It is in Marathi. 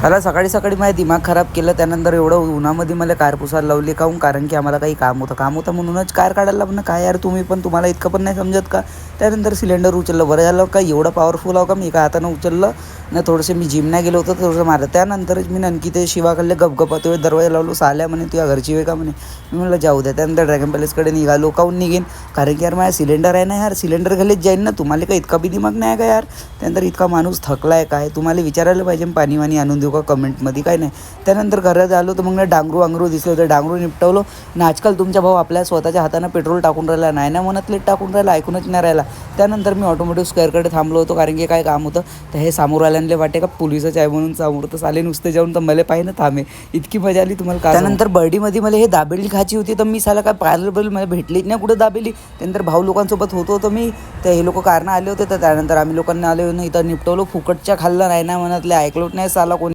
साला सकाळी सकाळी माझे दिमाग खराब केलं. त्यानंतर एवढं उन्हामध्ये मला कार पुसायला लावली काहून, कारण की आम्हाला काही काम होतं म्हणूनच कार काढायला लागलं. काय यार तुम्ही पण, तुम्हाला इतकं पण नाही समजत का. त्यानंतर सिलेंडर उचललं. बरं झालं का एवढं पॉवरफुल आहो का मी एका हातानं उचललं ना. थोडंसं मी जिमला गेलो होतो, थोडंसं मारलं. त्यानंतरच मी आणखी ते शिवाकडले गपगपा तो दरवाजा लावलो. साल्या म्हणे तुझ्या घरची वे का म्हणे. मी म्हणलं जाऊ द्या. त्यानंतर ड्रॅगन पॅलेसकडे निघालो. काहून निघेन, कारण की यार माझ्या सिलेंडर आहे ना यार, सिलेंडर घालीत जाईन ना. तुम्हाला काही इतका बी दिमाग नाही का यार. त्यानंतर इतका माणूस थकला आहे काय, तुम्हाला विचारायला पाहिजे पाणी वाणी आणून देऊ का कमेंटमध्ये, काय नाही. त्यानंतर घरात आलो तर मग डांगरू दिसलं होतं, डांगरू निपटवलं ना. आजकाल तुमचा भाऊ आपल्या स्वतःच्या हातानं पेट्रोल टाकून राहिला नाही ना, म्हणतले टाकून राहिला, ऐकूनच नाही राहिला. त्यानंतर मी ऑटोमॅटिक स्क्वेअरकडे थांबलो होतो, कारण की काय काम होतं. तर हे समोर आल्यानले वाटे का पोलिसच आहे म्हणून समोर, तर आले नुसते जाऊन तर मला पाहिजे ना थांबे. इतकी मजा आली तुम्हाला का. त्यानंतर बर्डीमध्ये मला हे दाबेली खायची होती, तर मी साला काय पार्लर मला भेटलीच नाही कुठं दाबेली. त्यानंतर भाऊ लोकांसोबत होतो मी, तर हे लोक कारणं आले होते. तर त्यानंतर आम्ही लोकांना आले इथं निपटवलं. फुकटच्या खाल्लं नाही ना म्हणतले, ऐकलोच नाही साला कोणी.